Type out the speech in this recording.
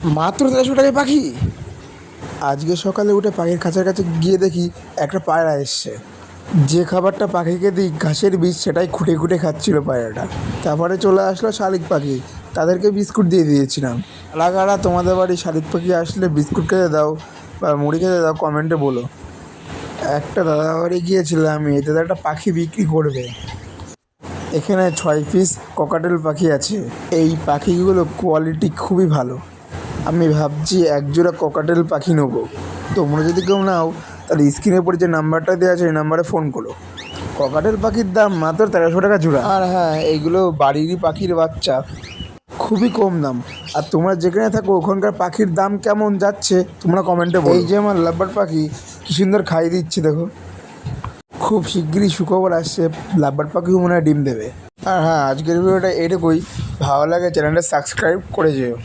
মাত্র 1300 টাকায় পাখি। আজকে সকালে উঠে পাখির খাঁচার কাছে গিয়ে দেখি একটা পায়রা এসছে। যে খাবারটা পাখিকে দিই ঘাসের বীজ, সেটাই খুঁটে খুঁটে খাচ্ছিল পায়রাটা। তারপরে চলে আসলো শালিক পাখি, তাদেরকে বিস্কুট দিয়ে দিয়েছিলাম। কারা তোমাদের বাড়ি শালিক পাখি আসলে বিস্কুট খেতে দাও বা মুড়ি খেতে দাও, কমেন্টে বলো। একটা দাদা বাড়ি গিয়েছিলাম, এই দাদা একটা পাখি বিক্রি করবে। এখানে 6 পিস ককাটেল পাখি আছে। এই পাখিগুলো কোয়ালিটি খুবই ভালো। আমি ভাবছি একজোড়া ককাটেল পাখি নেবো। তোমরা যদি কেউ নাও তাহলে স্ক্রিনের উপরে যে নাম্বারটা দেওয়া আছে এই নাম্বারে ফোন করো। ককাটেল পাখির দাম মাত্র 1300 টাকা জোড়া। আর হ্যাঁ, এইগুলো বাড়িরই পাখির বাচ্চা, খুবই কম দাম। আর তোমরা যেখানে থাকো ওখানকার পাখির দাম কেমন যাচ্ছে তোমরা কমেন্টে বলো। এই যে আমার লাভবার্ড পাখি কী সুন্দর খাইয়ে দিচ্ছে দেখো। খুব শিগগিরই সুখবর আসছে, লাভবার্ড পাখিও মনে হয় ডিম দেবে। আর হ্যাঁ, আজকের ভিডিওটা এটুকুই। ভালো লাগে চ্যানেলটা সাবস্ক্রাইব করে যেও।